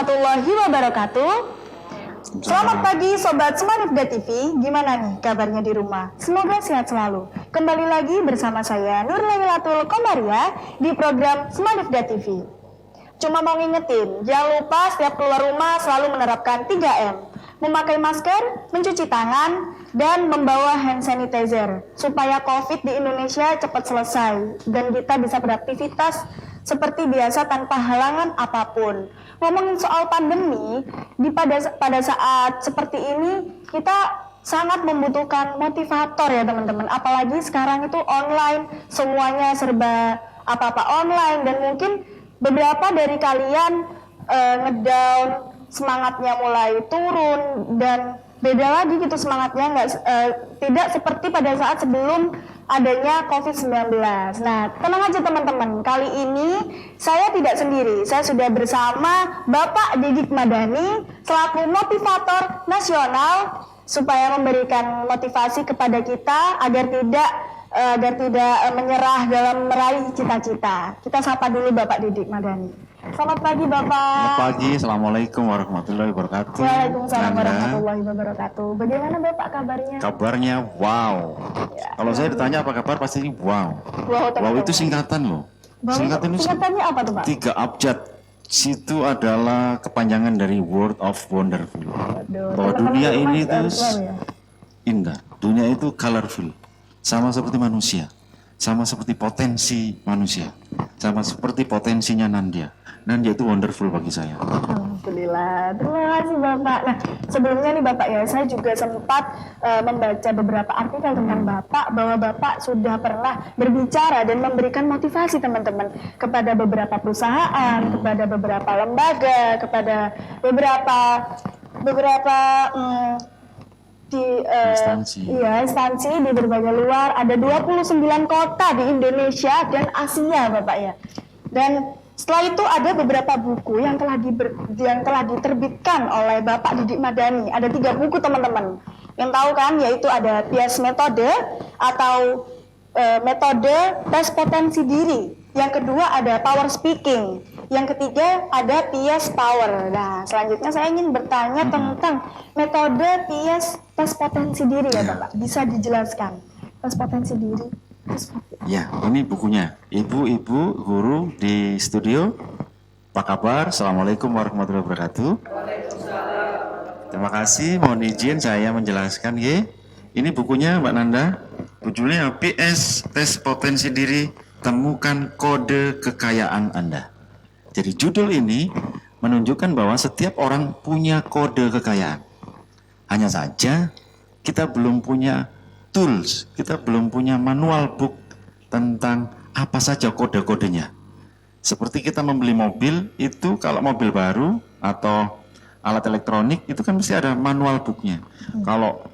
warahmatullahi wabarakatuh. Selamat pagi Sobat Semanifda TV, gimana nih kabarnya di rumah? Semoga sehat selalu. Kembali lagi bersama saya Nur Lailatul Komaria di program Semanifda TV. Cuma mau ngingetin, jangan lupa setiap keluar rumah selalu menerapkan 3M. Memakai masker, mencuci tangan, dan membawa hand sanitizer supaya COVID di Indonesia cepat selesai dan kita bisa beraktivitas seperti biasa tanpa halangan apapun. Ngomongin soal pandemi, pada saat seperti ini kita sangat membutuhkan motivator ya teman-teman. Apalagi sekarang itu online, semuanya serba apa-apa online, dan mungkin beberapa dari kalian ngedown, semangatnya mulai turun dan beda lagi gitu semangatnya, tidak seperti pada saat sebelum adanya COVID-19. Nah, tenang aja teman-teman, kali ini saya tidak sendiri, saya sudah bersama Bapak Didik Madani selaku motivator nasional supaya memberikan motivasi kepada kita agar tidak menyerah dalam meraih cita-cita. Kita sapa dulu Bapak Didik Madani. Selamat pagi Bapak. Selamat pagi, Assalamualaikum warahmatullahi wabarakatuh. Waalaikumsalam warahmatullahi wabarakatuh. Bagaimana Bapak kabarnya? Kabarnya wow. Ya. Kalau saya ditanya apa kabar pasti wow. Wow, Wow itu singkatan loh. Singkatannya apa tuh Pak? 3 abjad. Situ adalah kepanjangan dari World of Wonderful. Bahwa dunia ini itu indah. Dunia itu colorful. Sama seperti manusia. Sama seperti potensi manusia. Sama seperti potensinya Nandia. Nandia itu wonderful bagi saya. Alhamdulillah, terima kasih Bapak. Nah, sebelumnya nih Bapak ya, saya juga sempat membaca beberapa artikel tentang Bapak, bahwa Bapak sudah pernah berbicara dan memberikan motivasi teman-teman kepada beberapa perusahaan, kepada beberapa lembaga, kepada beberapa instansi di berbagai luar. Ada 29 kota di Indonesia dan Asia Bapak ya. Dan setelah itu ada beberapa buku yang telah diterbitkan oleh Bapak Didik Madani. Ada 3 buku teman-teman. Yang tahu kan, yaitu ada PIAS Metode atau metode tes potensi diri. Yang kedua ada Power Speaking. Yang ketiga ada PIAS Power. Nah, selanjutnya saya ingin bertanya tentang metode PIAS tes potensi diri ya Bapak. Bisa dijelaskan tes potensi diri? Ya, ini bukunya. Ibu-ibu guru di studio, apa kabar? Assalamualaikum warahmatullahi wabarakatuh. Terima kasih, mohon izin saya menjelaskan ya. Ini bukunya Mbak Nanda. Judulnya PS Tes Potensi Diri, Temukan Kode Kekayaan Anda. Jadi judul ini menunjukkan bahwa setiap orang punya kode kekayaan. Hanya saja kita belum punya tools, kita belum punya manual book tentang apa saja kode-kodenya. Seperti kita membeli mobil, itu kalau mobil baru atau alat elektronik itu kan mesti ada manual booknya. Kalau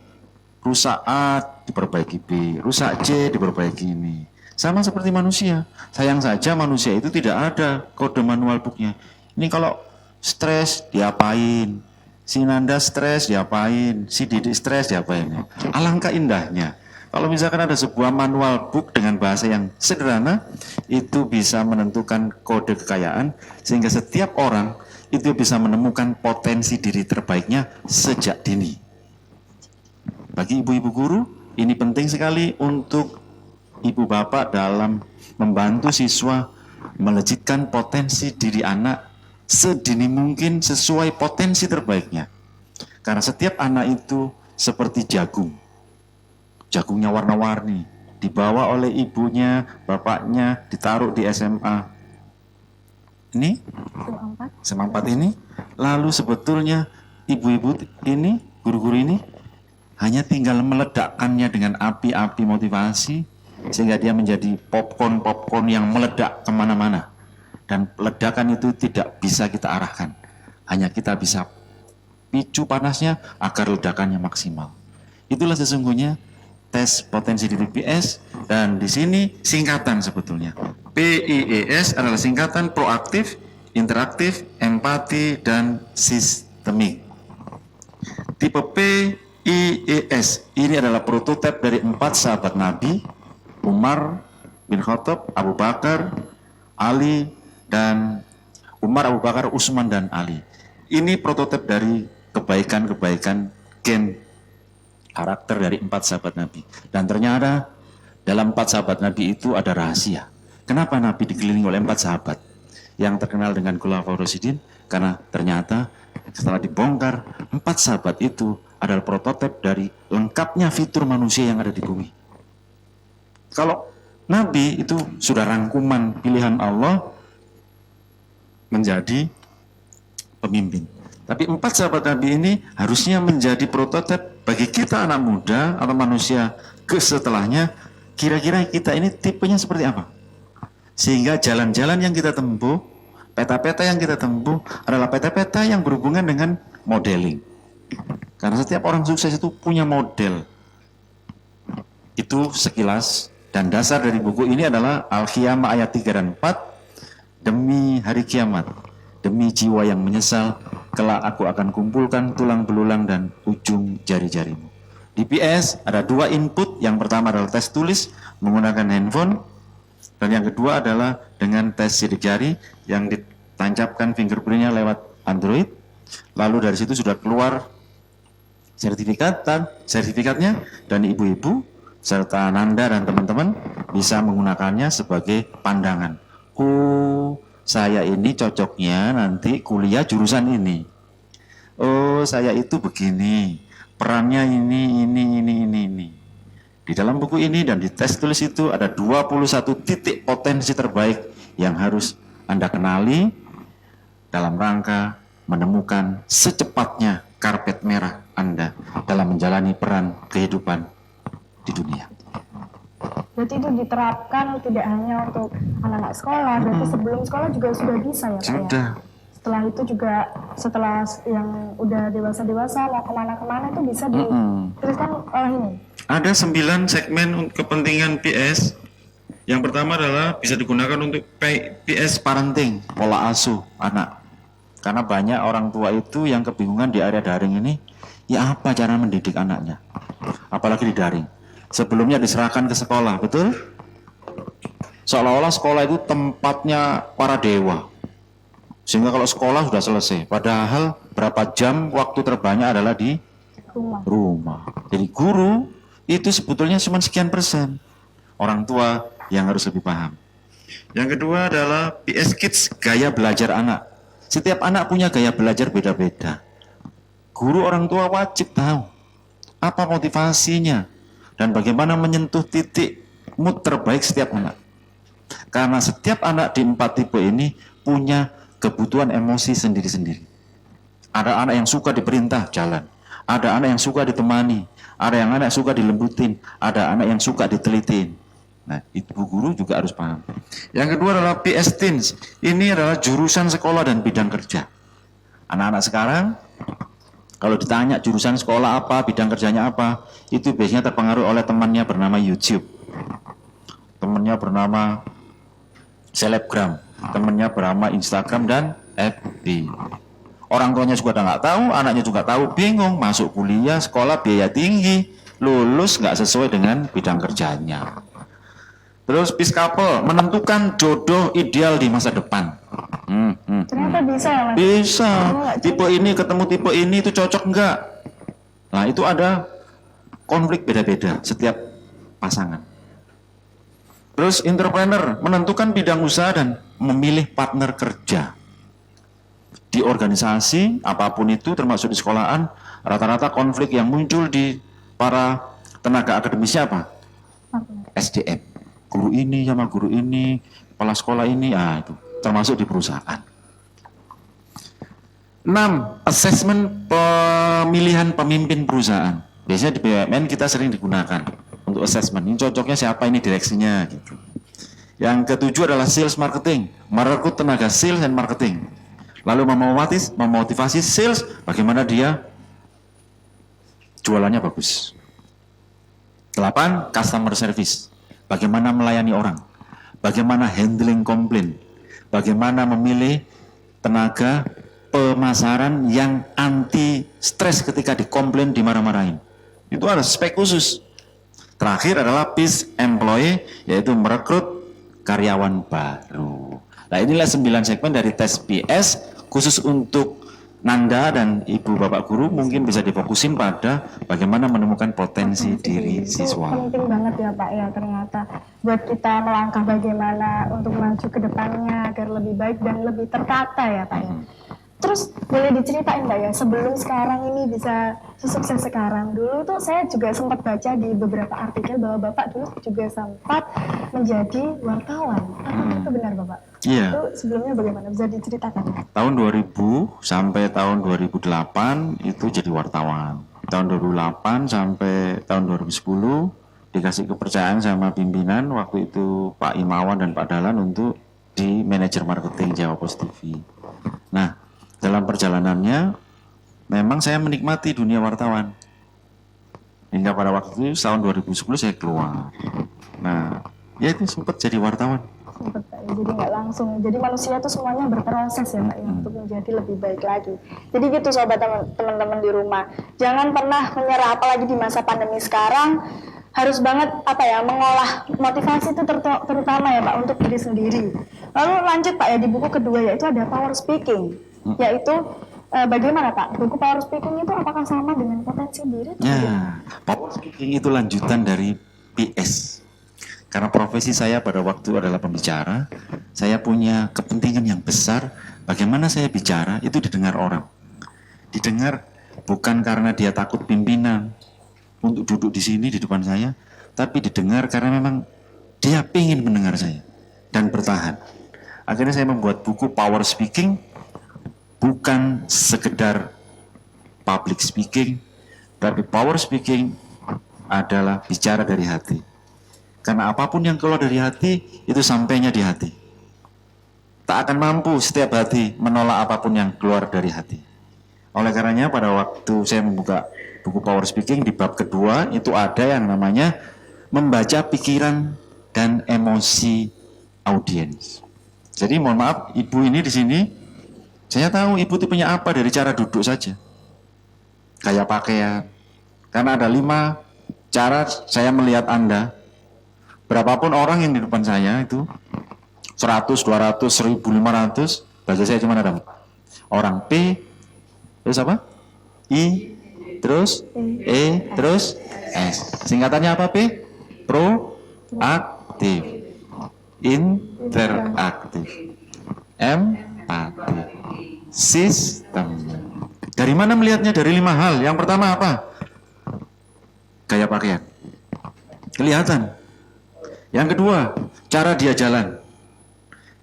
rusak A diperbaiki B, rusak C diperbaiki ini. Sama seperti manusia. Sayang saja manusia itu tidak ada kode manual booknya. Ini kalau stres diapain, si Nanda stres diapain, si Didik stres diapain. Alangkah indahnya kalau misalkan ada sebuah manual book dengan bahasa yang sederhana, itu bisa menentukan kode kekayaan, sehingga setiap orang itu bisa menemukan potensi diri terbaiknya sejak dini. Bagi ibu-ibu guru, ini penting sekali untuk ibu bapak dalam membantu siswa melejitkan potensi diri anak sedini mungkin sesuai potensi terbaiknya. Karena setiap anak itu seperti jagung. Jagungnya warna-warni, dibawa oleh ibunya, bapaknya, ditaruh di SMA. Ini, SMA 4 ini, lalu sebetulnya ibu-ibu ini, guru-guru ini, hanya tinggal meledakkannya dengan api-api motivasi, sehingga dia menjadi popcorn yang meledak kemana-mana. Dan ledakan itu tidak bisa kita arahkan. Hanya kita bisa picu panasnya agar ledakannya maksimal. Itulah sesungguhnya tes potensi diri PS, dan di sini singkatan sebetulnya. PIES adalah singkatan proaktif, interaktif, empati, dan sistemik. Tipe PIES ini adalah prototipe dari 4 sahabat Nabi, Umar bin Khattab, Abu Bakar, Ali, dan Umar, Abu Bakar, Utsman, dan Ali. Ini prototipe dari kebaikan-kebaikan gen karakter dari 4 sahabat Nabi. Dan ternyata dalam 4 sahabat Nabi itu ada rahasia. Kenapa Nabi dikelilingi oleh 4 sahabat yang terkenal dengan Khulafaur Rasyidin? Karena ternyata setelah dibongkar, 4 sahabat itu adalah prototipe dari lengkapnya fitur manusia yang ada di bumi. Kalau Nabi itu sudah rangkuman pilihan Allah menjadi pemimpin. Tapi 4 sahabat Nabi ini harusnya menjadi prototipe bagi kita anak muda atau manusia ke setelahnya. Kira-kira kita ini tipenya seperti apa? Sehingga jalan-jalan yang kita tempuh, peta-peta yang kita tempuh adalah peta-peta yang berhubungan dengan modeling. Karena setiap orang sukses itu punya model. Itu sekilas, dan dasar dari buku ini adalah Al-Qiyamah ayat 3 dan 4. Demi hari kiamat, demi jiwa yang menyesal, kelak aku akan kumpulkan tulang belulang dan ujung jari-jarimu. Di PS ada 2 input, yang pertama adalah tes tulis menggunakan handphone, dan yang kedua adalah dengan tes sidik jari yang ditancapkan fingerprintnya lewat Android. Lalu dari situ sudah keluar sertifikatnya, dan ibu-ibu serta Nanda dan teman-teman bisa menggunakannya sebagai pandangan. Oh, saya ini cocoknya nanti kuliah jurusan ini. Oh, saya itu begini, perannya ini. Di dalam buku ini dan di tes tulis itu ada 21 titik potensi terbaik yang harus Anda kenali dalam rangka menemukan secepatnya karpet merah Anda dalam menjalani peran kehidupan di dunia. Berarti itu diterapkan tidak hanya untuk anak-anak sekolah, berarti sebelum sekolah juga sudah bisa ya Pak? Sudah. Ya? Setelah itu juga, setelah yang udah dewasa-dewasa mau kemana-kemana itu bisa diteruskan oleh ini? Ada 9 segmen untuk kepentingan PS. Yang pertama adalah bisa digunakan untuk PS parenting, pola asuh anak. Karena banyak orang tua itu yang kebingungan di area daring ini, ya apa cara mendidik anaknya? Apalagi di daring. Sebelumnya diserahkan ke sekolah, betul? Seolah-olah sekolah itu tempatnya para dewa. Sehingga kalau sekolah sudah selesai, padahal berapa jam waktu terbanyak adalah di rumah. Jadi guru itu sebetulnya cuma sekian persen. Orang tua yang harus lebih paham. Yang kedua adalah PS Kids, gaya belajar anak. Setiap anak punya gaya belajar beda-beda. Guru orang tua wajib tahu apa motivasinya dan bagaimana menyentuh titik mood terbaik setiap anak. Karena setiap anak di 4 tipe ini punya kebutuhan emosi sendiri-sendiri. Ada anak yang suka diperintah jalan, ada anak yang suka ditemani, ada yang anak yang suka dilembutin, ada anak yang suka ditelitin. Nah, ibu guru juga harus paham. Yang kedua adalah PS Teens. Ini adalah jurusan sekolah dan bidang kerja. Anak-anak sekarang kalau ditanya jurusan sekolah apa, bidang kerjanya apa, itu biasanya terpengaruh oleh temannya bernama YouTube, temannya bernama Selebgram, temannya bernama Instagram dan FB. Orang tuanya juga udah nggak tahu, anaknya juga tahu, bingung, masuk kuliah, sekolah biaya tinggi, lulus nggak sesuai dengan bidang kerjanya. Terus peace couple, menentukan jodoh ideal di masa depan. Ternyata bisa ya Mas? Bisa. Tipe ini ketemu tipe ini itu cocok enggak? Nah, itu ada konflik beda-beda setiap pasangan. Terus entrepreneur, menentukan bidang usaha dan memilih partner kerja. Di organisasi, apapun itu termasuk di sekolahan, rata-rata konflik yang muncul di para tenaga akademisi apa? SDM. Guru ini sama guru ini, kepala sekolah ini, itu termasuk di perusahaan. 6. Assessment pemilihan pemimpin perusahaan. Biasanya di BUMN kita sering digunakan untuk assessment. Ini cocoknya siapa, ini direksinya gitu. Yang ketujuh adalah sales marketing, merekrut tenaga sales dan marketing. Lalu memotivasi sales, bagaimana dia jualannya bagus. 8. Customer service, bagaimana melayani orang, bagaimana handling komplain, bagaimana memilih tenaga pemasaran yang anti stres ketika dikomplain, dimarah-marahin. Itu ada spek khusus. Terakhir adalah peace employee, yaitu merekrut karyawan baru. Nah, inilah 9 segmen dari tes PS khusus untuk Nanda dan Ibu Bapak Guru mungkin bisa difokusin pada bagaimana menemukan potensi diri Itu siswa. penting banget ya Pak ya, ternyata buat kita melangkah bagaimana untuk maju ke depannya agar lebih baik dan lebih tertata ya Pak ya. Terus boleh diceritain Pak ya, sebelum sekarang ini bisa sesukses sekarang, dulu tuh saya juga sempat baca di beberapa artikel bahwa Bapak dulu juga sempat menjadi wartawan. Apakah itu benar Bapak? Iya. Itu sebelumnya bagaimana? Bisa diceritakan? Tahun 2000 sampai tahun 2008 itu jadi wartawan. Tahun 2008 sampai tahun 2010 dikasih kepercayaan sama pimpinan waktu itu Pak Imawan dan Pak Dahlan untuk di manajer marketing Jawa Pos TV. Nah, dalam perjalanannya memang saya menikmati dunia wartawan. Hingga pada waktu itu tahun 2010 saya keluar. Nah, ya itu sempat jadi wartawan. Sempat Pak ya, jadi nggak langsung. Jadi manusia itu semuanya berproses ya Pak ya, untuk menjadi lebih baik lagi. Jadi gitu sobat teman-teman di rumah, jangan pernah menyerah, apalagi di masa pandemi sekarang. Harus banget mengolah motivasi itu terutama ya Pak untuk diri sendiri. Lalu lanjut Pak ya, di buku kedua yaitu ada power speaking, yaitu bagaimana Pak buku power speaking itu apakah sama dengan potensi diri? Ya, power speaking itu lanjutan dari PS. Karena profesi saya pada waktu adalah pembicara, saya punya kepentingan yang besar. Bagaimana saya bicara itu didengar orang. Didengar bukan karena dia takut pimpinan untuk duduk di sini di depan saya, tapi didengar karena memang dia ingin mendengar saya dan bertahan. Akhirnya saya membuat buku Power Speaking, bukan sekedar public speaking, tapi power speaking adalah bicara dari hati. Karena apapun yang keluar dari hati, itu sampainya di hati. Tak akan mampu setiap hati menolak apapun yang keluar dari hati. Oleh karenanya pada waktu saya membuka buku Power Speaking di bab kedua, itu ada yang namanya membaca pikiran dan emosi audiens. Jadi mohon maaf, ibu ini di sini, saya tahu ibu tipenya apa dari cara duduk saja. Kayak pakaian. Karena ada 5 cara saya melihat Anda. Berapapun orang yang di depan saya itu 100, 200, 1.500, bagi saya cuma ada 4. Orang P, terus apa? I, terus E, terus S. Singkatannya apa P? Proaktif, interaktif, empati, sistem. Dari mana melihatnya? Dari 5 hal. Yang pertama apa? Gaya pakaian. Kelihatan. Yang kedua, cara dia jalan.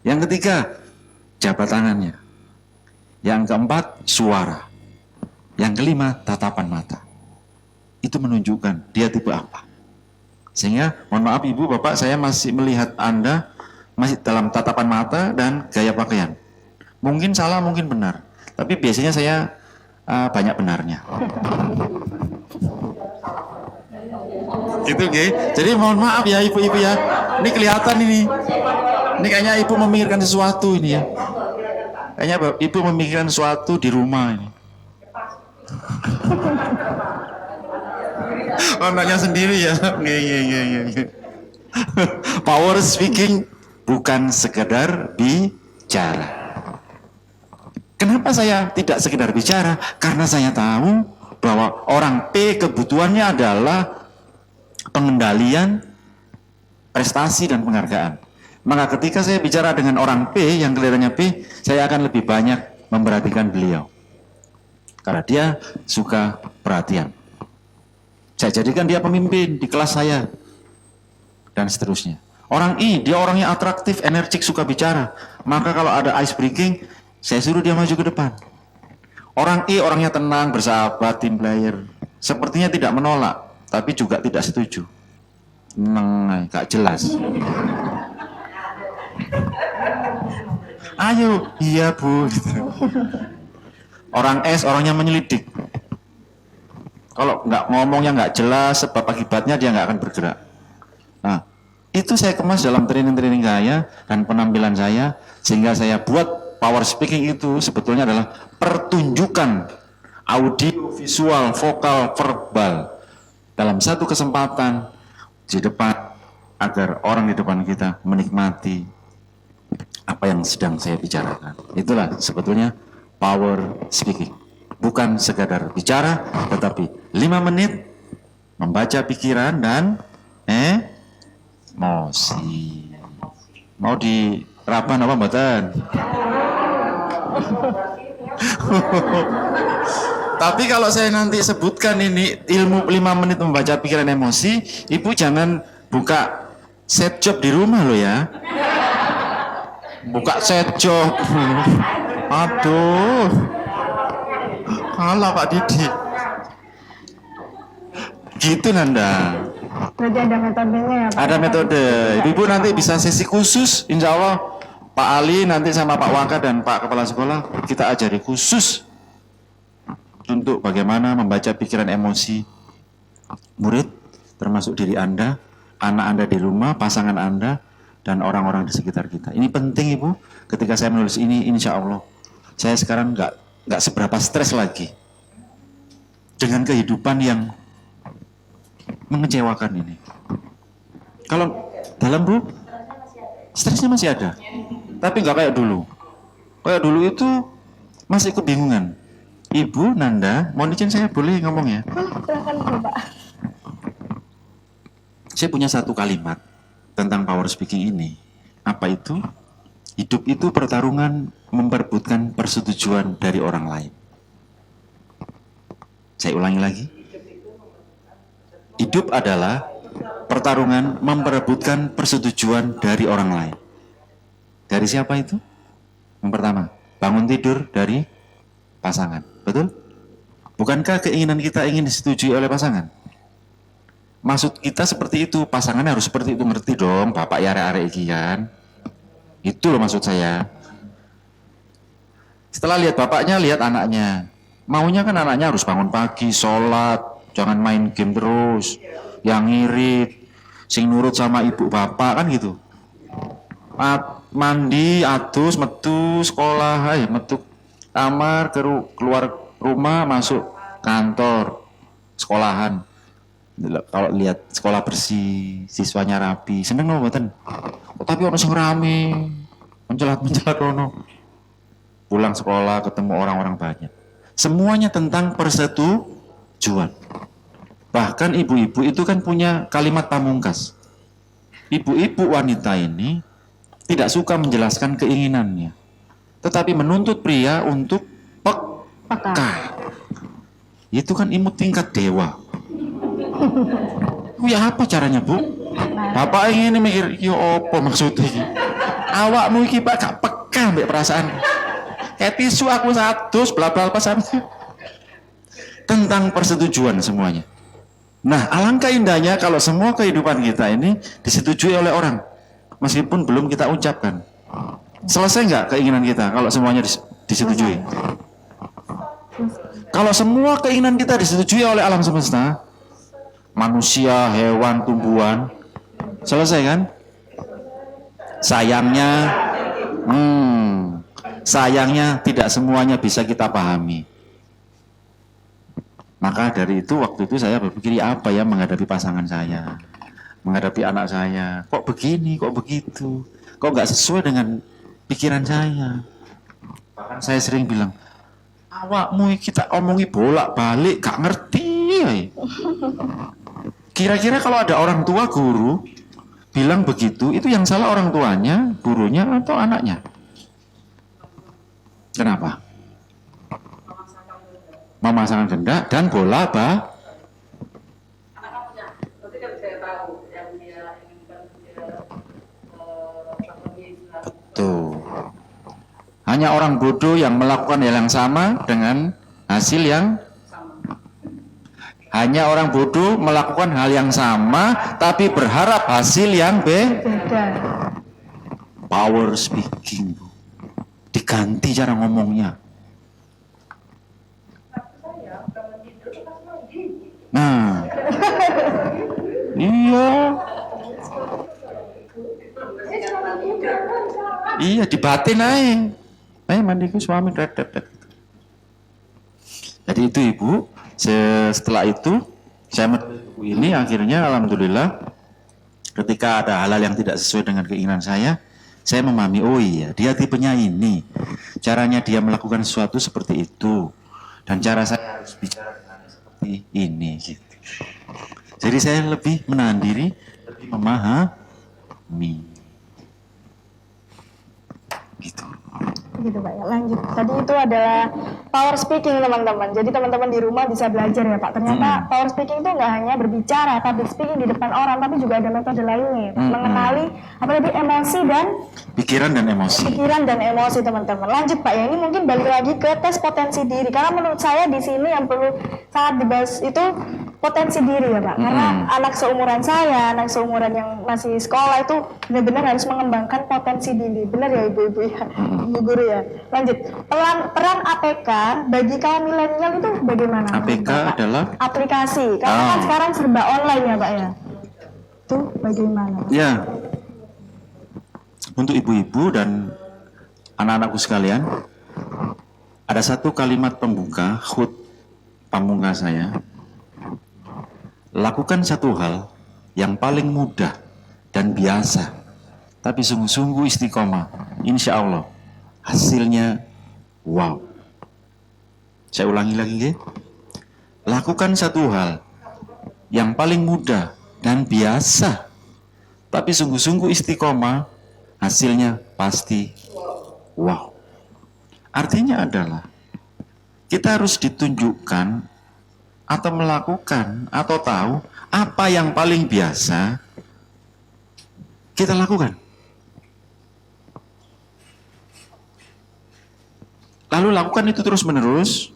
Yang ketiga, jabat tangannya. Yang keempat, suara. Yang kelima, tatapan mata. Itu menunjukkan dia tipe apa. Sehingga, mohon maaf Ibu, Bapak, saya masih melihat Anda masih dalam tatapan mata dan gaya pakaian. Mungkin salah, mungkin benar. Tapi biasanya saya banyak benarnya. Gitu, okay? Jadi mohon maaf ya Ibu-ibu ya. Ini kelihatan ini. Ini kayaknya Ibu memikirkan sesuatu ini ya. Kayaknya Ibu memikirkan sesuatu di rumah ini. Anaknya sendiri ya. Power speaking bukan sekedar bicara. Kenapa saya tidak sekedar bicara? Karena saya tahu bahwa orang P kebutuhannya adalah pengendalian, prestasi dan penghargaan. Maka ketika saya bicara dengan orang P yang kelihatannya P, saya akan lebih banyak memperhatikan beliau. Karena dia suka perhatian. Saya jadikan dia pemimpin di kelas saya. Dan seterusnya. Orang I, dia orangnya atraktif, energik, suka bicara. Maka kalau ada ice breaking, saya suruh dia maju ke depan. Orang I, orangnya tenang, bersahabat, team player. Sepertinya tidak menolak, tapi juga tidak setuju. Gak jelas. Ayo, iya Bu. Orang S, orangnya menyelidik. Kalau ngomongnya nggak jelas, sebab akibatnya dia nggak akan bergerak. Nah, itu saya kemas dalam training-training saya dan penampilan saya, sehingga saya buat power speaking itu sebetulnya adalah pertunjukan audio, visual, vokal, verbal dalam satu kesempatan di depan, agar orang di depan kita menikmati apa yang sedang saya bicarakan. Itulah sebetulnya power speaking. Bukan sekadar bicara, tetapi 5 menit membaca pikiran dan emosi. Mau dirapan apa mboten? Tapi kalau saya nanti sebutkan ini ilmu 5 menit membaca pikiran emosi, ibu jangan buka set job di rumah loh ya. Buka set job. Aduh. Kalah Pak Didi. Gitu Nanda. Berarti ada metodenya ya Pak? Ada metode. Ibu nanti bisa sesi khusus, insya Allah Pak Ali nanti sama Pak Waka dan Pak Kepala Sekolah kita ajari khusus untuk bagaimana membaca pikiran emosi murid, termasuk diri Anda, anak Anda di rumah, pasangan Anda, dan orang-orang di sekitar kita. Ini penting Ibu. Ketika saya menulis ini, insya Allah saya sekarang nggak seberapa stres lagi dengan kehidupan yang mengecewakan ini. Kalau dalam Bu, stresnya masih ada, tapi nggak kayak dulu. Kayak dulu itu masih kebingungan. Ibu Nanda, mohon izin saya boleh ngomong ya? Silakan Pak. Saya punya satu kalimat tentang power speaking ini. Apa itu? Hidup itu pertarungan memperebutkan persetujuan dari orang lain. Saya ulangi lagi. Hidup adalah pertarungan memperebutkan persetujuan dari orang lain. Dari siapa itu? Yang pertama, bangun tidur dari pasangan. Betul? Bukankah keinginan kita ingin disetujui oleh pasangan? Maksud kita seperti itu, pasangan harus seperti itu, ngerti dong, bapak ya arek-arek iki kan. Itu loh maksud saya. Setelah lihat bapaknya, lihat anaknya. Maunya kan anaknya harus bangun pagi, sholat, jangan main game terus, yang ngirit, sing nurut sama ibu bapak kan gitu. Mandi, atus, metu sekolah, metu kamar, keluar rumah, masuk kantor, sekolahan. Kalau lihat sekolah bersih, siswanya rapi, seneng loh mboten. Tapi orang sing rame, mencelat ono. Pulang sekolah ketemu orang-orang banyak. Semuanya tentang persetujuan. Bahkan ibu-ibu itu kan punya kalimat pamungkas. Ibu-ibu wanita ini tidak suka menjelaskan keinginannya, tetapi menuntut pria untuk peka. Itu kan imut tingkat dewa. Ya apa caranya Bu? Bapak ini mikir, yo apa maksudnya ini? Awakmu iki Pak gak peka mbek perasaan. Kayak tisu aku satu, bla bla pasan. Tentang persetujuan semuanya. Nah, alangkah indahnya kalau semua kehidupan kita ini disetujui oleh orang, meskipun belum kita ucapkan. Selesai nggak keinginan kita kalau semuanya disetujui? Kalau semua keinginan kita disetujui oleh alam semesta, manusia, hewan, tumbuhan, selesai kan? Sayangnya tidak semuanya bisa kita pahami. Maka dari itu waktu itu saya berpikir apa ya menghadapi pasangan saya, menghadapi anak saya. Kok begini, kok begitu, kok nggak sesuai dengan pikiran saya. Bahkan saya sering bilang, awakmu kita omongi bolak-balik, gak ngerti. Kira-kira kalau ada orang tua guru bilang begitu, itu yang salah orang tuanya, gurunya atau anaknya? Kenapa? Memasangkan kehendak dan bola betul. Hanya orang bodoh yang melakukan hal yang sama dengan hasil yang hanya orang bodoh melakukan hal yang sama tapi berharap hasil yang beda. Power speaking, Bu. Diganti cara ngomongnya. Nah, iya dibatin aja. Mandiku suami dedet. Jadi itu Ibu. Setelah itu saya ini akhirnya alhamdulillah ketika ada hal-hal yang tidak sesuai dengan keinginan saya saya memahami, oh iya, dia tipenya ini. Caranya dia melakukan sesuatu seperti itu. Dan cara saya harus bicara dengan seperti ini. Gitu. Jadi saya lebih menahan diri, lebih memahami. Gitu. Gitu Pak ya, lanjut. Tadi itu adalah power speaking teman-teman. Jadi teman-teman di rumah bisa belajar ya Pak. Ternyata power speaking itu nggak hanya berbicara, public speaking di depan orang, tapi juga ada metode lainnya. Mengenali apalagi emosi dan pikiran dan emosi teman-teman. Lanjut Pak ya, ini mungkin balik lagi ke tes potensi diri. Karena menurut saya di sini yang perlu sangat dibahas itu potensi diri ya Pak. Karena anak seumuran saya, anak seumuran yang masih sekolah itu benar-benar harus mengembangkan potensi diri. Benar ya ibu-ibu ya, ibu guru ya. Lanjut, peran APK bagi kaum milenial itu bagaimana? APK Bapak? adalah Aplikasi. Karena kan sekarang serba online ya Pak ya. Itu bagaimana? Ya, untuk ibu-ibu dan anak-anakku sekalian, ada satu kalimat pembuka khut pamungkas saya. Lakukan satu hal yang paling mudah dan biasa, tapi sungguh-sungguh istiqomah. Insya Allah hasilnya wow. Saya ulangi lagi ya. Lakukan satu hal yang paling mudah dan biasa, tapi sungguh-sungguh istiqomah, hasilnya pasti wow. Artinya adalah kita harus ditunjukkan atau melakukan atau tahu apa yang paling biasa kita lakukan. Lalu lakukan itu terus-menerus,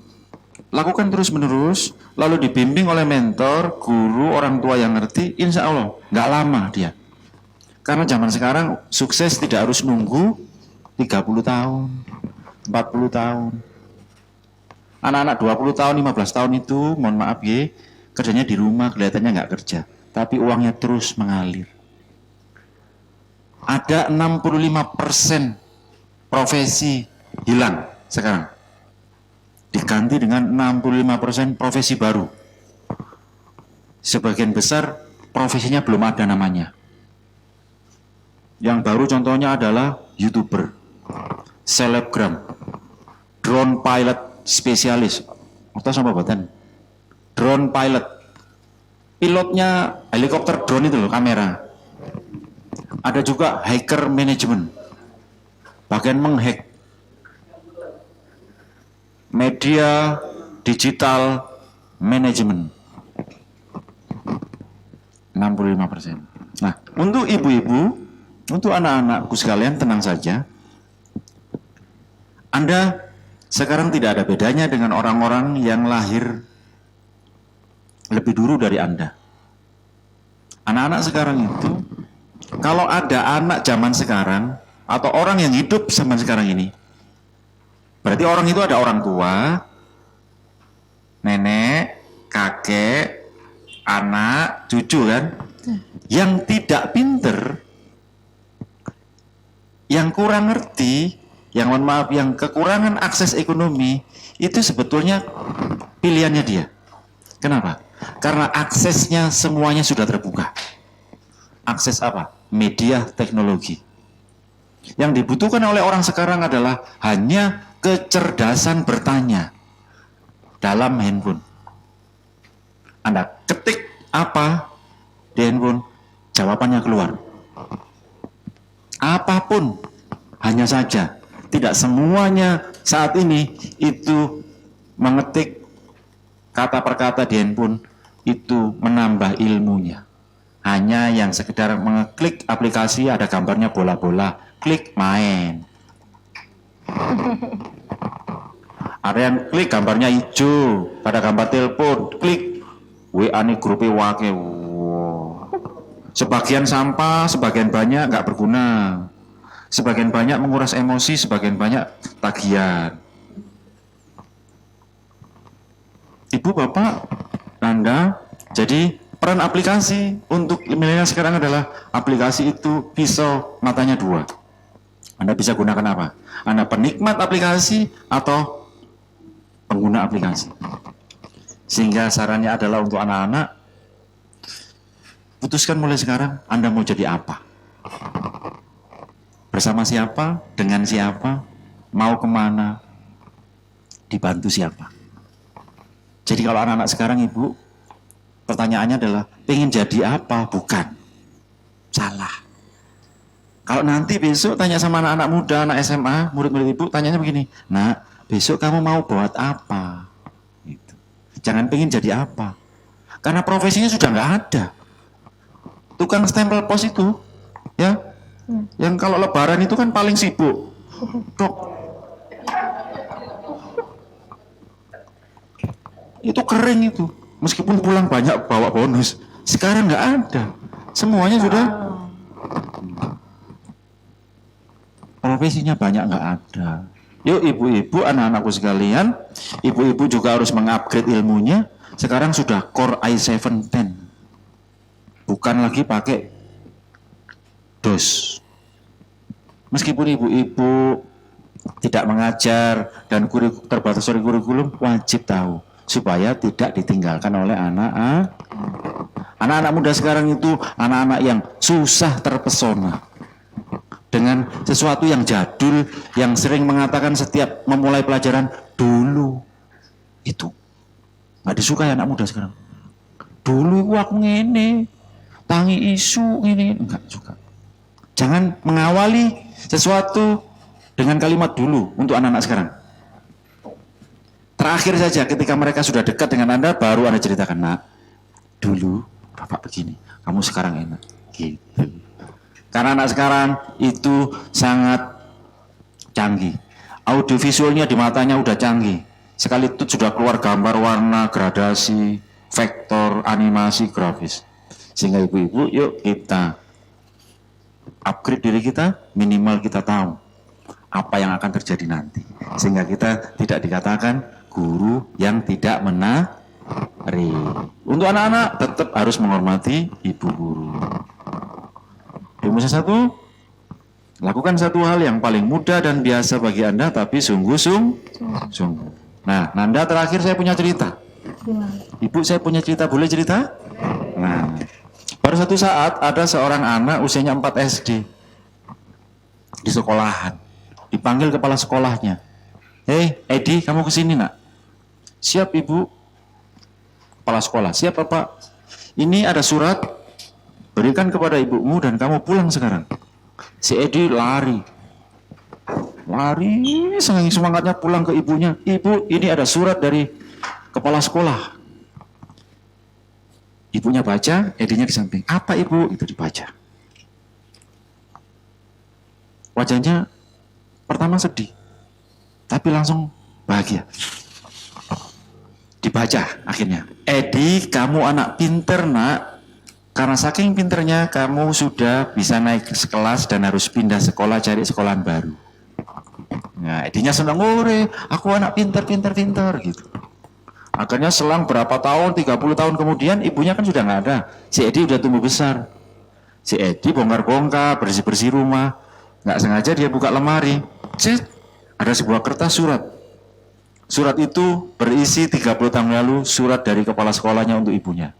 lakukan terus-menerus, lalu dibimbing oleh mentor, guru, orang tua yang ngerti, insya Allah nggak lama dia. Karena zaman sekarang sukses tidak harus nunggu 30 tahun, 40 tahun. Anak-anak 20 tahun, 15 tahun itu, mohon maaf ya, kerjanya di rumah, kelihatannya nggak kerja. Tapi uangnya terus mengalir. Ada 65% profesi hilang sekarang. Diganti dengan 65% profesi baru. Sebagian besar profesinya belum ada namanya. Yang baru contohnya adalah YouTuber, selebgram, drone pilot, spesialis, atau sama badan, drone pilot, pilotnya helikopter drone itu loh, kamera. Ada juga hacker management, bagian menghack media digital management, 65%. Nah, untuk ibu-ibu, untuk anak-anakku sekalian, tenang saja. Anda sekarang tidak ada bedanya dengan orang-orang yang lahir lebih dulu dari Anda. Anak-anak sekarang itu, kalau ada anak zaman sekarang, atau orang yang hidup zaman sekarang ini, berarti orang itu ada orang tua, nenek, kakek, anak, cucu kan, yang tidak pinter, yang kurang ngerti, yang mohon maaf, yang kekurangan akses ekonomi, itu sebetulnya pilihannya dia. Kenapa? Karena aksesnya semuanya sudah terbuka. Akses apa? Media teknologi. Yang dibutuhkan oleh orang sekarang adalah hanya kecerdasan bertanya dalam handphone. Anda ketik apa di handphone, jawabannya keluar. Apapun, hanya saja tidak semuanya saat ini itu mengetik kata per kata di handphone itu menambah ilmunya. Hanya yang sekedar mengeklik aplikasi, ada gambarnya bola-bola, klik main. Ada yang klik gambarnya hijau, pada gambar telepon, klik WA nih grupnya wake. Wow. Sebagian sampah, sebagian banyak nggak berguna. Sebagian banyak menguras emosi, sebagian banyak tagihan. Ibu, bapak, Anda, jadi peran aplikasi untuk milenial sekarang adalah aplikasi itu pisau matanya dua. Anda bisa gunakan apa? Anda penikmat aplikasi atau pengguna aplikasi. Sehingga sarannya adalah untuk anak-anak, putuskan mulai sekarang Anda mau jadi apa. bersama siapa, dengan siapa, mau kemana, dibantu siapa. Jadi kalau anak-anak sekarang ibu, pertanyaannya adalah pengen jadi apa? Bukan. Salah. Kalau nanti besok tanya sama anak-anak muda, anak SMA, murid-murid ibu, tanyanya begini, nak, besok kamu mau buat apa? Gitu. Jangan pengen jadi apa. Karena profesinya sudah nggak ada. Tukang stempel pos itu, ya, yang kalau lebaran itu kan paling sibuk. Dok, itu kering itu. Meskipun pulang banyak bawa bonus, sekarang nggak ada. Semuanya sudah profesinya banyak nggak ada. Yuk ibu-ibu, anak-anakku sekalian, ibu-ibu juga harus mengupgrade ilmunya. Sekarang sudah Core i7-10, bukan lagi pakai DOS. Meskipun ibu-ibu tidak mengajar dan terbatas oleh kurikulum, wajib tahu supaya tidak ditinggalkan oleh anak-anak muda sekarang itu, anak-anak yang susah terpesona dengan sesuatu yang jadul, yang sering mengatakan setiap memulai pelajaran dulu. Itu nggak disukai anak muda sekarang. Dulu aku ngene, tangi isu ini, enggak suka. Jangan mengawali sesuatu dengan kalimat dulu untuk anak-anak sekarang. Terakhir saja ketika mereka sudah dekat dengan Anda, baru Anda ceritakan, nak, dulu Bapak begini, kamu sekarang enak. Gitu. Karena anak sekarang itu sangat canggih. Audiovisualnya di matanya udah canggih. Sekali itu sudah keluar gambar, warna, gradasi, vektor, animasi, grafis. Sehingga ibu-ibu, yuk kita upgrade diri kita, minimal kita tahu apa yang akan terjadi nanti. Sehingga kita tidak dikatakan guru yang tidak menarik. Untuk anak-anak tetap harus menghormati ibu guru. Rumus satu, lakukan satu hal yang paling mudah dan biasa bagi Anda, tapi sungguh-sungguh. Nah, Nanda, terakhir saya punya cerita. Ibu, saya punya cerita, boleh cerita? Nah, pada satu saat ada seorang anak usianya 4 SD di sekolahan. Dipanggil kepala sekolahnya. Hei, Edi, kamu kesini nak? Siap ibu. Kepala sekolah, siap Pak? Ini ada surat, berikan kepada ibumu dan kamu pulang sekarang. Si Edi lari, saking semangatnya pulang ke ibunya. Ibu, ini ada surat dari kepala sekolah. Ibunya baca, Edinya di samping. Apa ibu? Itu dibaca. Wajahnya pertama sedih, tapi langsung bahagia. Dibaca akhirnya. Edi, kamu anak pinter nak. Karena saking pinternya kamu sudah bisa naik kelas dan harus pindah sekolah cari sekolahan baru. Nah, Edinya senang, aku anak pinter gitu. Akhirnya selang berapa tahun, 30 tahun kemudian, ibunya kan sudah nggak ada. Si Edi udah tumbuh besar. Si Edi bongkar-bongkar, bersih-bersih rumah. Nggak sengaja dia buka lemari. Ada sebuah kertas surat. Surat itu berisi 30 tahun lalu, surat dari kepala sekolahnya untuk ibunya.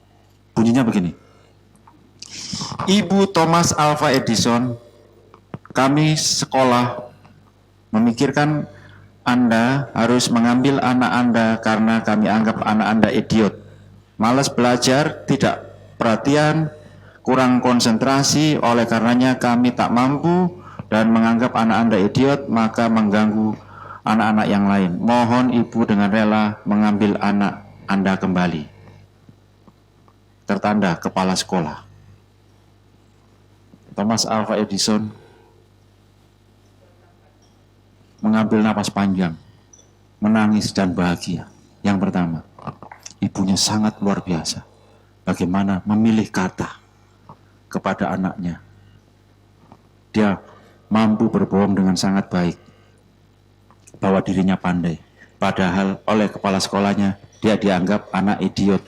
Bunyinya begini. Ibu Thomas Alva Edison, kami sekolah memikirkan Anda harus mengambil anak Anda karena kami anggap anak Anda idiot. Malas belajar, tidak perhatian, kurang konsentrasi, oleh karenanya kami tak mampu dan menganggap anak Anda idiot, maka mengganggu anak-anak yang lain. Mohon ibu dengan rela mengambil anak Anda kembali. Tertanda kepala sekolah. Thomas Alva Edison mengambil napas panjang, menangis dan bahagia. Yang pertama, ibunya sangat luar biasa. Bagaimana memilih kata kepada anaknya. Dia mampu berbohong dengan sangat baik bahwa dirinya pandai. Padahal oleh kepala sekolahnya, dia dianggap anak idiot.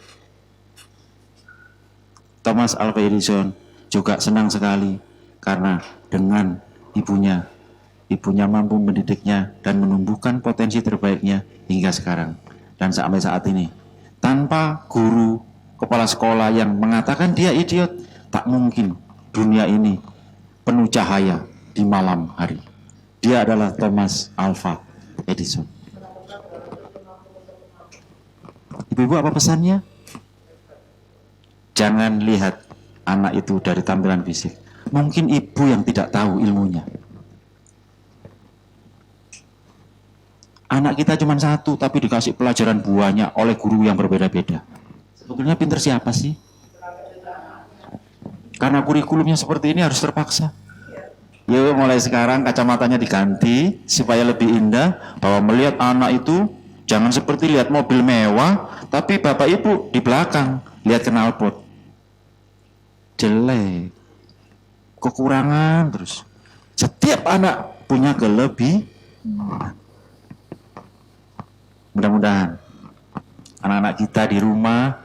Thomas Alva Edison juga senang sekali karena dengan ibunya mampu mendidiknya dan menumbuhkan potensi terbaiknya hingga sekarang dan sampai saat ini. Tanpa guru kepala sekolah yang mengatakan dia idiot, tak mungkin dunia ini penuh cahaya, di malam hari. Dia adalah Thomas Alva Edison. Ibu-ibu, apa pesannya? Jangan lihat anak itu dari tampilan fisik. Mungkin ibu yang tidak tahu ilmunya. Anak kita cuma satu, tapi dikasih pelajaran banyak oleh guru yang berbeda-beda. Sebetulnya pinter siapa sih? Karena kurikulumnya seperti ini harus terpaksa. Yuk, mulai sekarang kacamatanya diganti supaya lebih indah, bahwa melihat anak itu jangan seperti lihat mobil mewah, tapi bapak ibu di belakang lihat knalpot. Jelek, kekurangan terus. Setiap anak punya kelebihan. Mudah-mudahan anak-anak kita di rumah,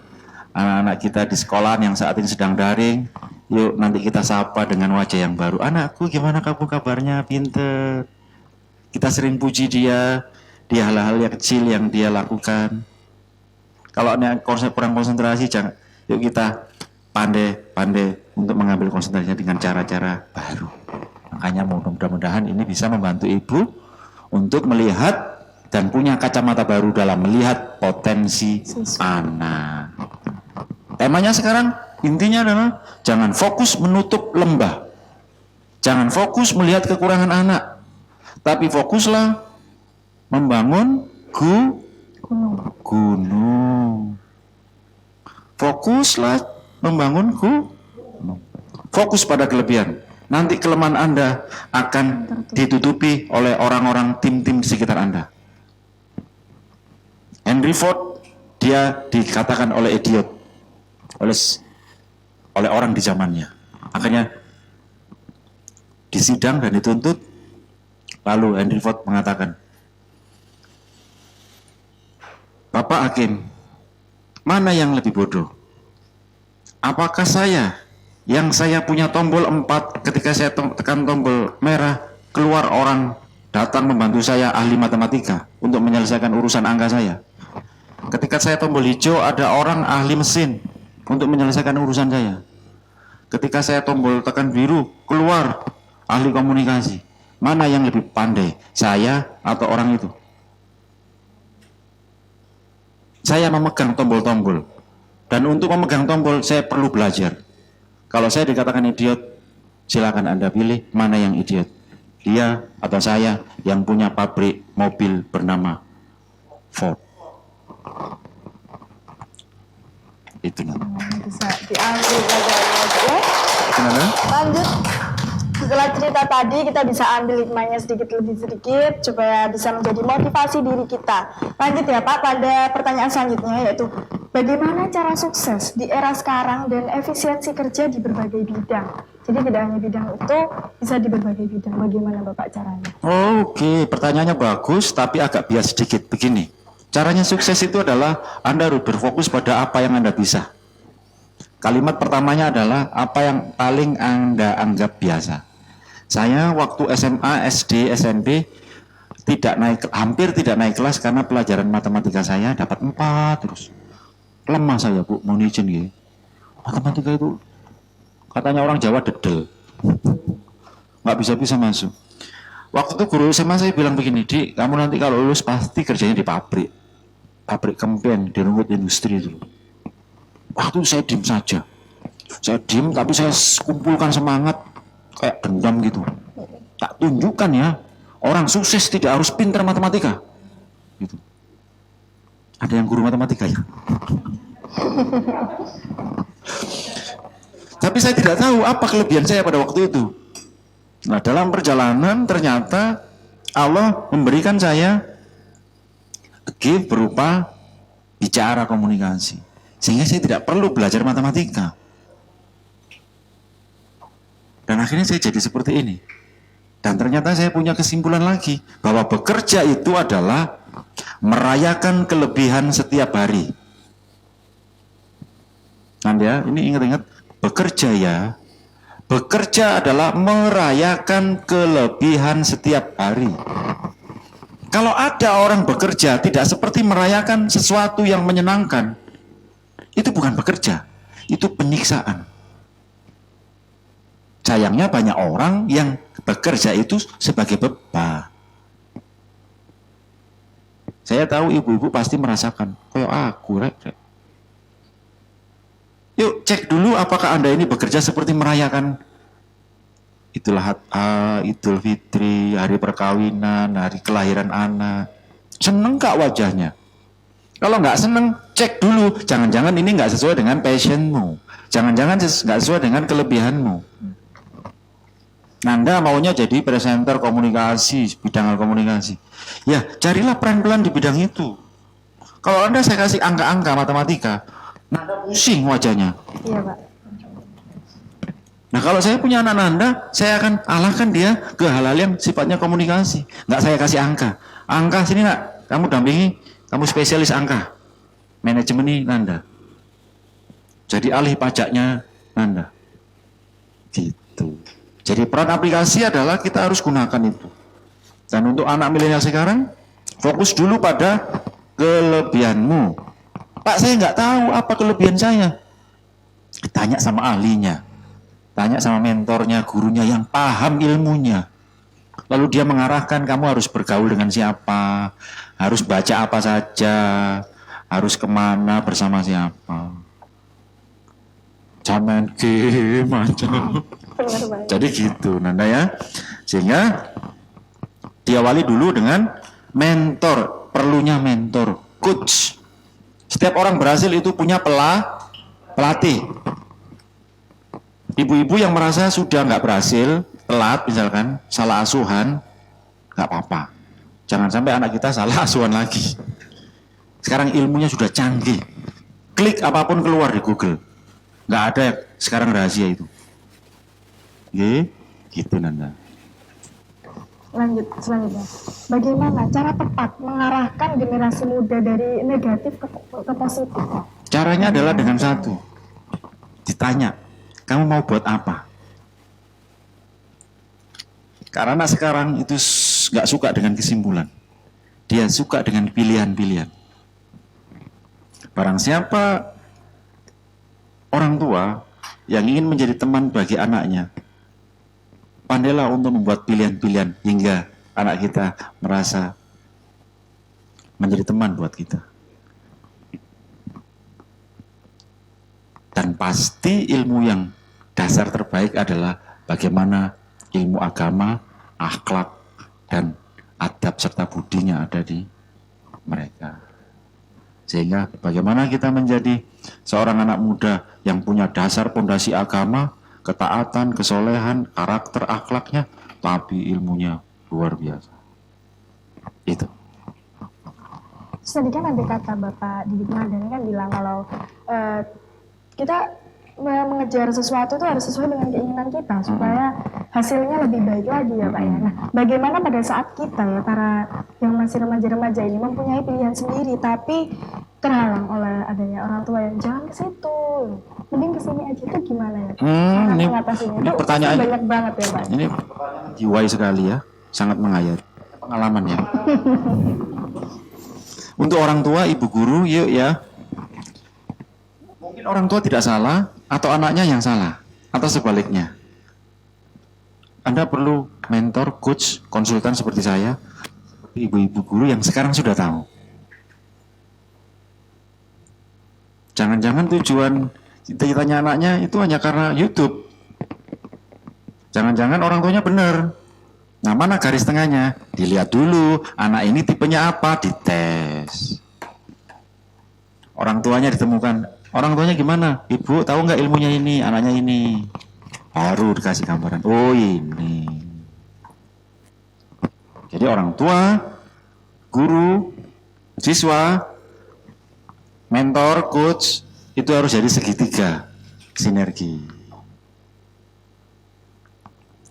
anak-anak kita di sekolah yang saat ini sedang daring, yuk nanti kita sapa dengan wajah yang baru. Anakku, gimana kamu kabarnya? Pinter. Kita sering puji dia hal-hal yang kecil yang dia lakukan. Kalau kurang konsentrasi, jangan. Yuk kita pandai untuk mengambil konsentrasinya dengan cara-cara baru. Makanya mudah-mudahan ini bisa membantu ibu untuk melihat dan punya kacamata baru dalam melihat potensi anak. Temanya sekarang intinya adalah jangan fokus menutup lembah, jangan fokus melihat kekurangan anak, tapi fokuslah membangun gunung. Fokuslah membangun gunung. Fokus pada kelebihan. Nanti kelemahan Anda akan ditutupi oleh orang-orang tim-tim di sekitar Anda. Henry Ford, dia dikatakan oleh idiot, oleh orang di zamannya. Akhirnya disidang dan dituntut. Lalu Henry Ford mengatakan, Bapak Hakim, mana yang lebih bodoh? Apakah saya yang saya punya tombol 4, ketika saya tekan tombol merah, keluar orang datang membantu saya ahli matematika untuk menyelesaikan urusan angka saya. Ketika saya tombol hijau, ada orang ahli mesin untuk menyelesaikan urusan saya. Ketika saya tombol tekan biru, keluar ahli komunikasi. Mana yang lebih pandai, saya atau orang itu? Saya memegang tombol-tombol. Dan untuk memegang tombol, saya perlu belajar. Kalau saya dikatakan idiot, silakan Anda pilih mana yang idiot. Dia atau saya yang punya pabrik mobil bernama Ford. Itu nanti. Bisa diambil pelajarannya, ya. Lanjut. Setelah cerita tadi, kita bisa ambil hikmahnya sedikit lebih sedikit supaya bisa menjadi motivasi diri kita. Lanjut ya Pak, pada pertanyaan selanjutnya, yaitu bagaimana cara sukses di era sekarang dan efisiensi kerja di berbagai bidang. Jadi tidak hanya bidang itu, bisa di berbagai bidang. Bagaimana Bapak caranya? Oke, pertanyaannya bagus, tapi agak bias sedikit. Begini, caranya sukses itu adalah Anda harus berfokus pada apa yang Anda bisa. Kalimat pertamanya adalah apa yang paling Anda anggap biasa. Saya waktu SMA, SD, SMP hampir tidak naik kelas karena pelajaran matematika saya dapat 4 terus. Lemah saya, Bu, mau izin gitu. Matematika itu katanya orang Jawa dedel. Nggak bisa masuk. Waktu itu guru SMA saya bilang begini, Dik, kamu nanti kalau lulus pasti kerjanya di pabrik. Pabrik kempen, di rumput industri itu. Waktu saya diem saja. Saya diem tapi saya kumpulkan semangat kayak dendam gitu. Tak tunjukkan ya, orang sukses tidak harus pintar matematika. Gitu. Ada yang guru matematika ya? Tapi saya tidak tahu apa kelebihan saya pada waktu itu. Nah, dalam perjalanan ternyata Allah memberikan saya gift berupa bicara komunikasi. Sehingga saya tidak perlu belajar matematika. Dan akhirnya saya jadi seperti ini. Dan ternyata saya punya kesimpulan lagi, bahwa bekerja itu adalah merayakan kelebihan setiap hari. Anda ini ingat-ingat, bekerja adalah merayakan kelebihan setiap hari. Kalau ada orang bekerja tidak seperti merayakan sesuatu yang menyenangkan, itu bukan bekerja, itu penyiksaan. Sayangnya banyak orang yang bekerja itu sebagai beban. Saya tahu ibu-ibu pasti merasakan, kayak aku, rek. Yuk cek dulu apakah Anda ini bekerja seperti merayakan Idul Fitri, hari perkawinan, hari kelahiran anak. Seneng gak wajahnya? Kalau nggak seneng, cek dulu. Jangan-jangan ini nggak sesuai dengan passionmu. Jangan-jangan nggak sesuai dengan kelebihanmu. Nanda maunya jadi presenter komunikasi, bidang komunikasi. Ya, carilah pelan-pelan di bidang itu. Kalau Anda saya kasih angka-angka matematika, Nanda pusing wajahnya. Iya, Pak. Nah kalau saya punya anak Nanda, saya akan alahkan dia ke hal-hal yang sifatnya komunikasi. Nggak saya kasih angka. Angka sini nak, kamu dampingi, kamu spesialis angka. Manajemen ini Nanda. Jadi alih pajaknya Nanda. Gitu. Jadi peran aplikasi adalah kita harus gunakan itu. Dan untuk anak milenial sekarang, fokus dulu pada kelebihanmu. Pak saya nggak tahu apa kelebihan saya. Tanya sama ahlinya. Tanya sama mentornya, gurunya yang paham ilmunya. Lalu dia mengarahkan kamu harus bergaul dengan siapa, harus baca apa saja, harus kemana bersama siapa. Jangan game aja. Jadi gitu Nanda ya. Sehingga diawali dulu dengan mentor, perlunya mentor, coach. Setiap orang berhasil itu punya pelatih. Ibu-ibu yang merasa sudah nggak berhasil, telat misalkan, salah asuhan, nggak apa-apa. Jangan sampai anak kita salah asuhan lagi. Sekarang ilmunya sudah canggih. Klik apapun keluar di Google. Nggak ada sekarang rahasia itu. Oke, gitu Nanda. Lanjut selanjutnya. Bagaimana cara tepat mengarahkan generasi muda dari negatif ke positif? Caranya adalah dengan satu. Ditanya, kamu mau buat apa? Karena anak sekarang itu nggak suka dengan kesimpulan. Dia suka dengan pilihan-pilihan. Barang siapa orang tua yang ingin menjadi teman bagi anaknya, pandailah untuk membuat pilihan-pilihan hingga anak kita merasa menjadi teman buat kita. Dan pasti ilmu yang dasar terbaik adalah bagaimana ilmu agama, akhlak, dan adab serta budinya ada di mereka. Sehingga bagaimana kita menjadi seorang anak muda yang punya dasar pondasi agama, ketaatan, kesolehan, karakter, akhlaknya, tapi ilmunya luar biasa. Itu. Tadi kan ada kata Bapak Didik Madani kan bilang kalau kita mengejar sesuatu itu harus sesuai dengan keinginan kita supaya hasilnya lebih baik lagi ya Pak ya. Nah, bagaimana pada saat kita ya para yang masih remaja-remaja ini mempunyai pilihan sendiri tapi terhalang oleh adanya orang tua yang jangan ke situ, mending ke sini aja, itu gimana ya? Ini itu pertanyaan banyak banget ya Pak. Ini jiwai sekali ya, sangat menghayat pengalaman ya. Untuk orang tua, ibu guru, yuk ya. Mungkin orang tua tidak salah atau anaknya yang salah atau sebaliknya. Anda perlu mentor, coach, konsultan seperti saya, ibu-ibu guru yang sekarang sudah tahu. Jangan-jangan tujuan cita-citanya anaknya itu hanya karena YouTube. Jangan-jangan orang tuanya benar. Nah, mana garis tengahnya? Dilihat dulu, anak ini tipenya apa, dites. Orang tuanya ditemukan. Orang tuanya gimana? Ibu, tahu nggak ilmunya ini, anaknya ini. Baru dikasih gambaran. Oh, ini. Jadi orang tua, guru, siswa, mentor, coach, itu harus jadi segitiga sinergi.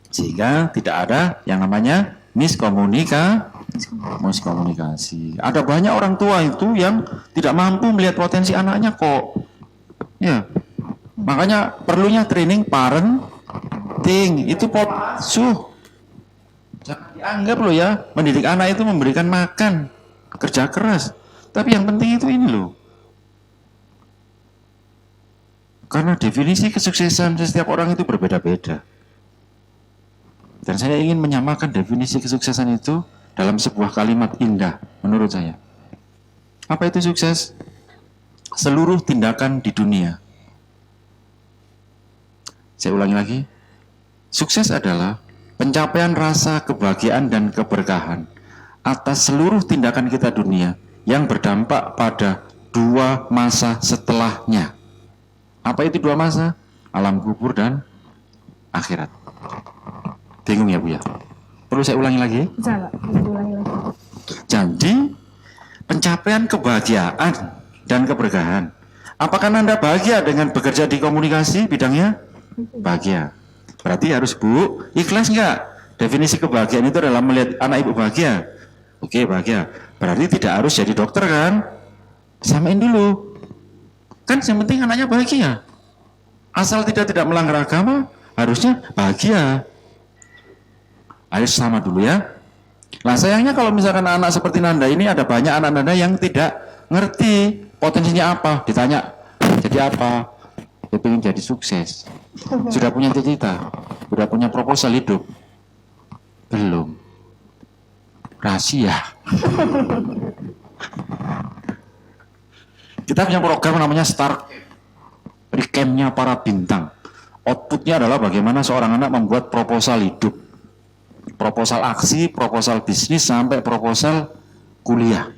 Sehingga tidak ada yang namanya miskomunikasi. Ada banyak orang tua itu yang tidak mampu melihat potensi anaknya kok. Ya. Makanya perlunya training parenting. Itu pengasuh. Jangan dianggap loh ya, mendidik anak itu memberikan makan, kerja keras. Tapi yang penting itu ini loh. Karena definisi kesuksesan setiap orang itu berbeda-beda. Dan saya ingin menyamakan definisi kesuksesan itu dalam sebuah kalimat indah menurut saya. Apa itu sukses? Seluruh tindakan di dunia. Saya ulangi lagi. Sukses adalah pencapaian rasa kebahagiaan dan keberkahan atas seluruh tindakan kita dunia yang berdampak pada 2 masa setelahnya. Apa itu 2 masa? Alam kubur dan akhirat. Bingung ya Bu ya? Perlu saya ulangi lagi? Bisa Pak, diulangi lagi. Jadi pencapaian kebahagiaan dan keberkahan. Apakah Anda bahagia dengan bekerja di komunikasi bidangnya? Bahagia. Berarti harus Bu, ikhlas enggak? Definisi kebahagiaan itu adalah melihat anak ibu bahagia. Oke, bahagia. Berarti tidak harus jadi dokter kan? Samain dulu. Kan yang penting anaknya bahagia. Asal tidak melanggar agama, harusnya bahagia. Ayo sama dulu ya. Nah sayangnya kalau misalkan anak seperti Nanda ini ada banyak anak Nanda yang tidak ngerti potensinya apa. Ditanya, jadi apa? Dia ingin jadi sukses. Sudah punya cita-cita, sudah punya proposal hidup. Belum. Rahasia. Kita punya program namanya Star Recamp-nya para bintang. Outputnya adalah bagaimana seorang anak membuat proposal hidup. Proposal aksi, proposal bisnis, sampai proposal kuliah.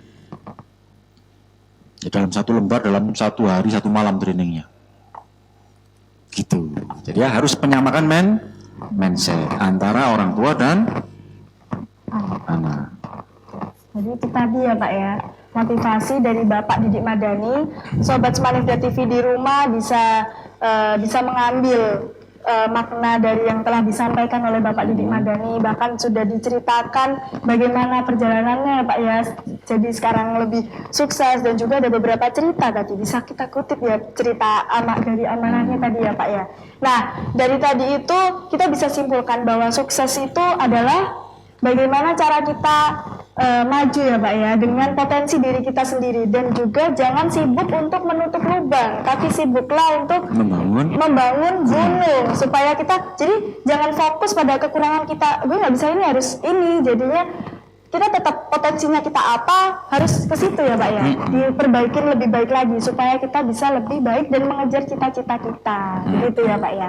Ya, dalam 1 lembar, dalam 1 hari, 1 malam trainingnya. Gitu. Jadi ya harus penyamakan mindset antara orang tua dan anak. Jadi itu tadi ya Pak ya, motivasi dari Bapak Didik Madani, Sobat Semanifda TV di rumah bisa mengambil makna dari yang telah disampaikan oleh Bapak Didik Madani, bahkan sudah diceritakan bagaimana perjalanannya ya Pak ya, jadi sekarang lebih sukses, dan juga ada beberapa cerita tadi, bisa kita kutip ya, cerita anak dari amanahnya tadi ya Pak ya. Nah, dari tadi itu kita bisa simpulkan bahwa sukses itu adalah bagaimana cara kita maju ya Pak ya, dengan potensi diri kita sendiri, dan juga jangan sibuk untuk menutup lubang, tapi sibuklah untuk membangun gunung, supaya kita jadi jangan fokus pada kekurangan kita, gue nggak bisa ini harus ini, jadinya kita tetap potensinya kita apa harus ke situ ya Pak ya, diperbaikin lebih baik lagi supaya kita bisa lebih baik dan mengejar cita-cita kita, begitu ya Pak ya.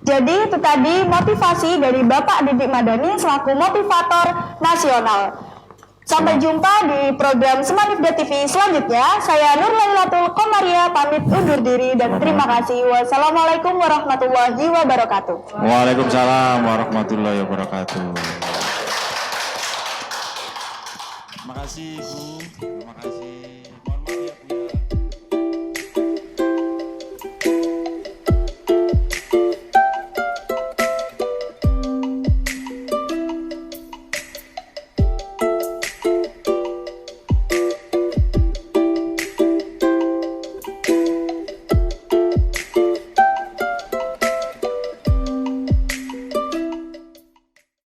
Jadi itu tadi motivasi dari Bapak Didik Madani selaku motivator nasional. Sampai jumpa di program Semanifda TV selanjutnya. Saya Nur Lailatul Qomaria pamit undur diri dan terima kasih. Wassalamualaikum warahmatullahi wabarakatuh. Waalaikumsalam warahmatullahi wabarakatuh. Terima kasih Bu. Terima kasih.